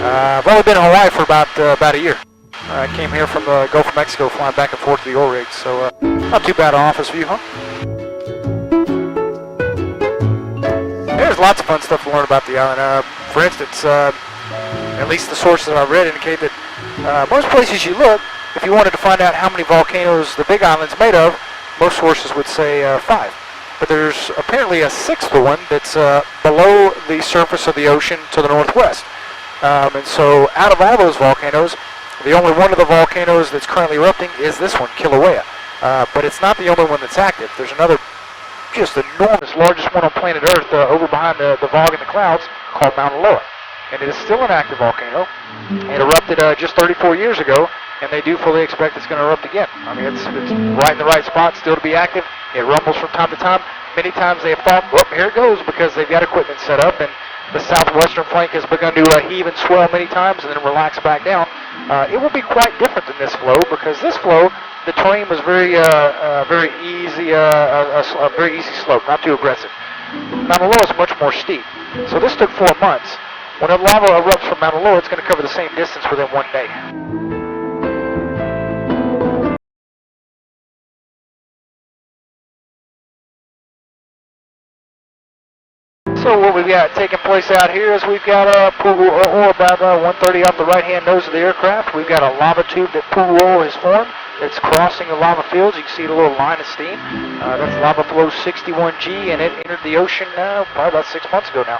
I've only been in Hawaii for about a year. I came here from the Gulf of Mexico, flying back and forth to the oil rigs, so not too bad an office view, huh? There's lots of fun stuff to learn about the island. For instance, at least the sources I've read indicate that most places you look, if you wanted to find out how many volcanoes the Big Island's made of, most sources would say 5. But there's apparently a 6th one that's below the surface of the ocean to the northwest. And so out of all those volcanoes, the only one of the volcanoes that's currently erupting is this one, Kilauea. But it's not the only one that's active. There's another just enormous, largest one on planet Earth over behind the fog in the clouds called Mauna Loa. And it is still an active volcano. It erupted just 34 years ago, and they do fully expect it's going to erupt again. I mean, it's right in the right spot, still to be active. It rumbles from time to time. Many times they have thought, well, here it goes, because they've got equipment set up, and the southwestern flank has begun to heave and swell many times and then relax back down. It will be quite different than this flow, because this flow, the terrain was very easy, a very easy slope, not too aggressive. Mauna Loa is much more steep, so this took 4 months. When a lava erupts from Mauna Loa, it's going to cover the same distance within 1 day. So what we've got taking place out here is we've got Pu'u'oho about 130 off the right-hand nose of the aircraft. We've got a lava tube that Pu'u'oho has formed. It's crossing the lava fields. You can see the little line of steam. That's lava flow 61G, and it entered the ocean probably about 6 months ago now.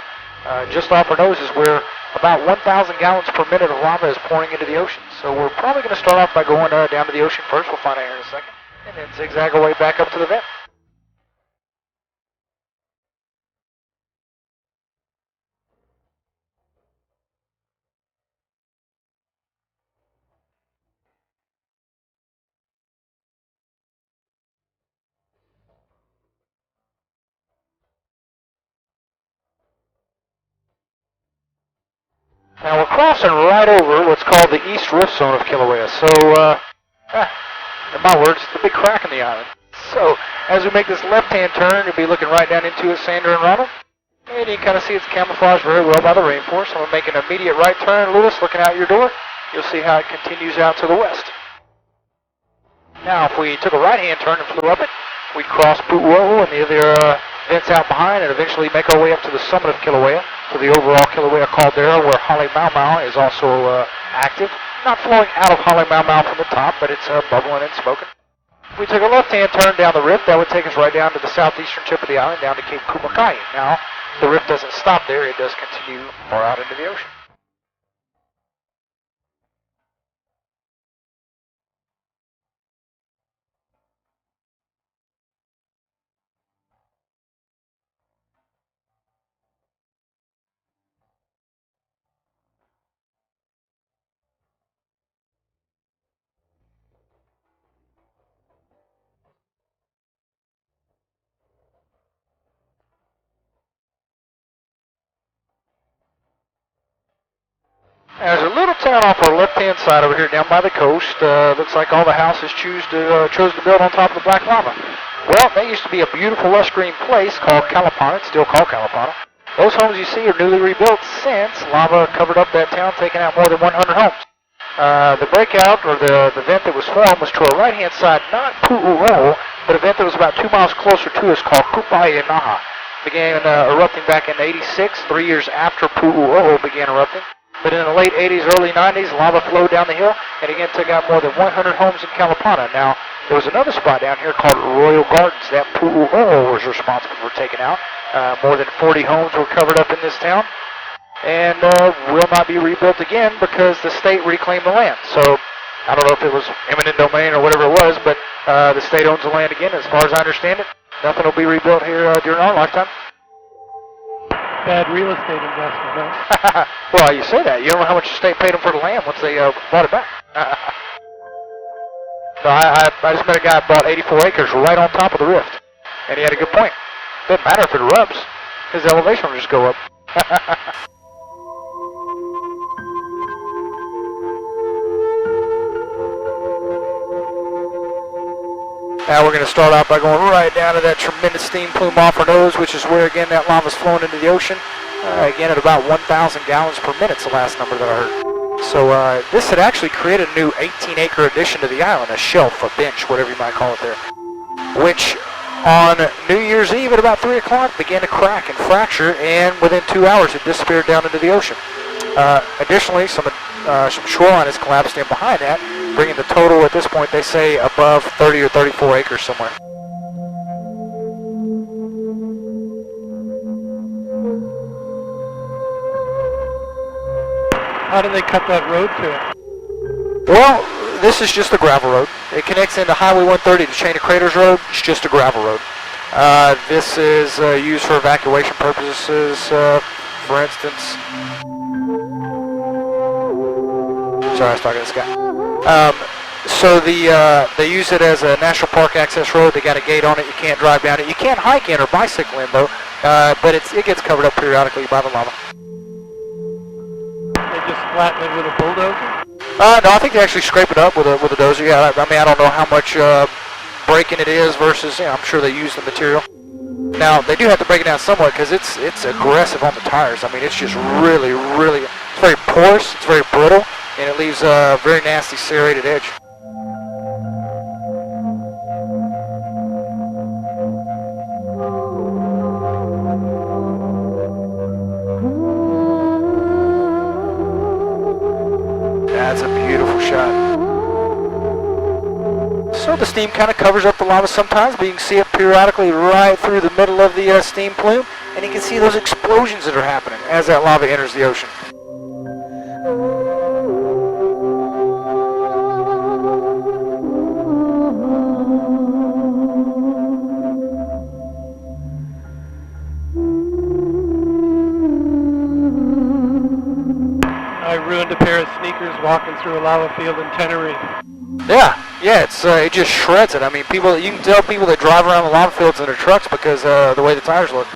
Just off our nose is where about 1,000 gallons per minute of lava is pouring into the ocean. So we're probably going to start off by going down to the ocean first. We'll find out here in a second. And then zigzag our way back up to the vent. Now we're crossing right over what's called the East Rift Zone of Kilauea. So, in my words, it's a big crack in the island. So, as we make this left-hand turn, you'll be looking right down into it, Sander and Ronald. And you can kind of see it's camouflaged very well by the rainforest. I'm going to make an immediate right turn, Lewis, looking out your door. You'll see how it continues out to the west. Now, if we took a right-hand turn and flew up it, we'd cross Pu'u'oho and the other vents out behind and eventually make our way up to the summit of Kilauea, to the overall Kilauea caldera, where Halemaumau is also active. Not flowing out of Halemaumau from the top, but it's bubbling and smoking. If we took a left-hand turn down the rift, that would take us right down to the southeastern tip of the island, down to Cape Kumakai. Now, the rift doesn't stop there. It does continue far out into the ocean. There's a little town off our left-hand side over here down by the coast. Looks like all the houses chose to build on top of the black lava. Well, that used to be a beautiful lush green place called Kalapana. It's still called Kalapana. Those homes you see are newly rebuilt since lava covered up that town, taking out more than 100 homes. The breakout, or the vent that was formed, was to our right-hand side, not Pu'u'oho, but a vent that was about 2 miles closer to us called Kupae'anaha. Began erupting back in '86, 3 years after Pu'u'oho began erupting. But in the late 80s, early 90s, lava flowed down the hill and again took out more than 100 homes in Kalapana. Now, there was another spot down here called Royal Gardens that Pu'u'oho was responsible for taking out. More than 40 homes were covered up in this town and will not be rebuilt again because the state reclaimed the land. So, I don't know if it was eminent domain or whatever it was, but the state owns the land again. As far as I understand it, nothing will be rebuilt here during our lifetime. Bad real estate investment, huh? Well, you say that. You don't know how much the state paid them for the land once they bought it back. So I just met a guy who bought 84 acres right on top of the rift. And he had a good point. Doesn't matter if it erupts. His elevation will just go up. Now we're going to start out by going right down to that tremendous steam plume off our nose, which is where, again, that lava's flowing into the ocean. again at about 1,000 gallons per minute is the last number that I heard. So this had actually created a new 18-acre addition to the island, a shelf, a bench, whatever you might call it there, which on New Year's Eve at about 3 o'clock began to crack and fracture, and within 2 hours it disappeared down into the ocean. Additionally, some shoreline has collapsed in behind that, bringing the total at this point, they say, above 30 or 34 acres somewhere. How do they cut that road to it? Well, this is just a gravel road. It connects into Highway 130 to Chain of Craters Road. It's just a gravel road. This is used for evacuation purposes, for instance. Sorry, I was talking to this guy. So they use it as a national park access road. They got a gate on it. You can't drive down it. You can't hike in or bicycle in, though, but it gets covered up periodically by the lava. They just flatten it with a bulldozer? No, I think they actually scrape it up with a dozer. Yeah, I mean, I don't know how much breaking it is versus, I'm sure they use the material. Now, they do have to break it down somewhat because it's aggressive on the tires. I mean, it's just really, it's very porous, it's very brittle, and it leaves a very nasty serrated edge. That's a beautiful shot. So the steam kind of covers up the lava sometimes, but you can see it periodically right through the middle of the steam plume, and you can see those explosions that are happening as that lava enters the ocean. I ruined a pair of sneakers walking through a lava field in Tenerife. Yeah, it just shreds it. I mean, you can tell people that drive around the lava fields in their trucks because the way the tires look.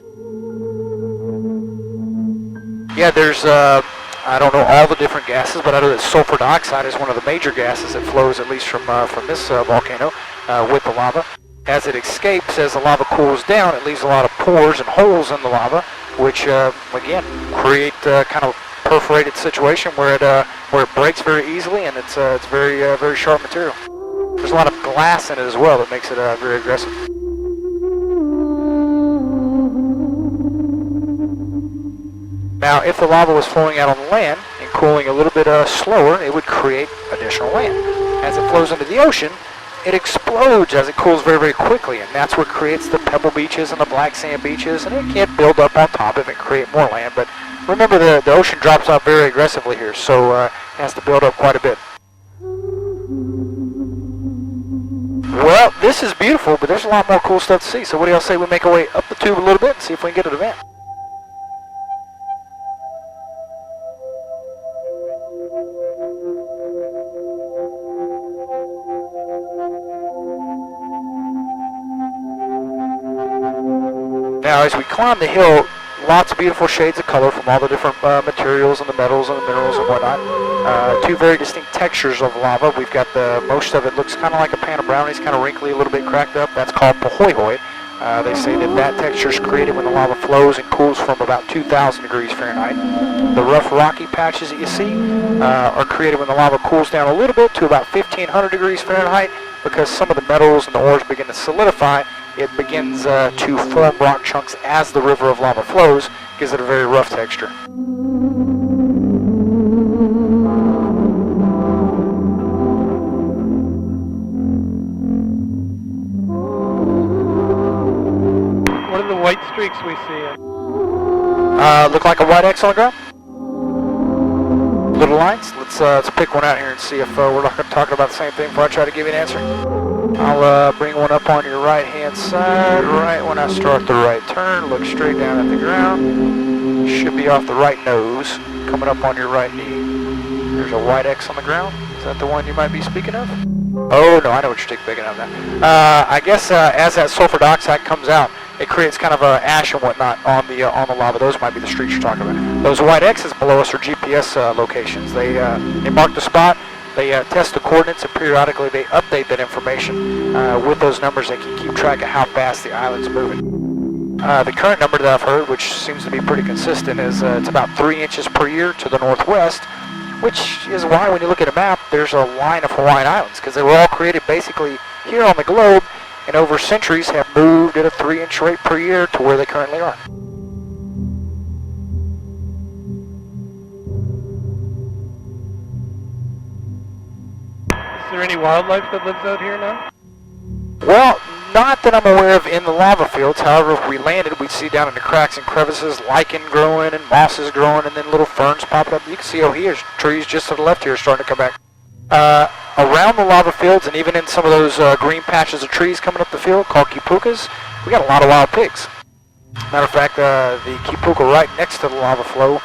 Yeah, there's I don't know all the different gases, but I know that sulfur dioxide is one of the major gases that flows, at least from this volcano, with the lava. As it escapes, as the lava cools down, it leaves a lot of pores and holes in the lava, which again create kind of perforated situation where it breaks very easily, and it's very sharp material. There's a lot of glass in it as well that makes it very aggressive. Now, if the lava was flowing out on the land and cooling a little bit slower, it would create additional land. As it flows into the ocean, it explodes as it cools very quickly, and that's what creates the pebble beaches and the black sand beaches, and it can't build up on top of it and create more land. But remember, the ocean drops off very aggressively here, so it has to build up quite a bit. Well, this is beautiful, but there's a lot more cool stuff to see. So what do y'all say we make our way up the tube a little bit and see if we can get to the vent? Now, as we climb the hill, lots of beautiful shades of color from all the different materials and the metals and the minerals and whatnot. Two very distinct textures of lava. We've got most of it looks kind of like a pan of brownies, kind of wrinkly, a little bit cracked up. That's called pohoihoi. They say that texture is created when the lava flows and cools from about 2,000 degrees Fahrenheit. The rough rocky patches that you see are created when the lava cools down a little bit to about 1,500 degrees Fahrenheit, because some of the metals and the ores begin to solidify. It begins to form rock chunks as the river of lava flows, gives it a very rough texture. What are the white streaks we see? Look like a white X on the ground? Little lines? Let's pick one out here and see if we're talking about the same thing before I try to give you an answer. I'll bring one up on your right hand side right when I start the right turn. Look straight down at the ground. Should be off the right nose, coming up on your right knee. There's a white X on the ground. Is that the one you might be speaking of? Oh no, I know what you're picking up now. I guess as that sulfur dioxide comes out, it creates kind of ash and whatnot on the lava. Those might be the streaks you're talking about. Those white X's below us are GPS locations. They mark the spot. They test the coordinates, and periodically they update that information with those numbers. They can keep track of how fast the island's moving. The current number that I've heard, which seems to be pretty consistent, is it's about 3 inches per year to the northwest, which is why when you look at a map, there's a line of Hawaiian Islands, because they were all created basically here on the globe, and over centuries have moved at a 3-inch rate per year to where they currently are. Is there any wildlife that lives out here now? Well, not that I'm aware of in the lava fields. However, if we landed, we'd see down in the cracks and crevices lichen growing and mosses growing and then little ferns popping up. You can see Ohia's trees just to the left here starting to come back. Around the lava fields and even in some of those green patches of trees coming up the field called kipukas, we got a lot of wild pigs. Matter of fact, the kipuka right next to the lava flow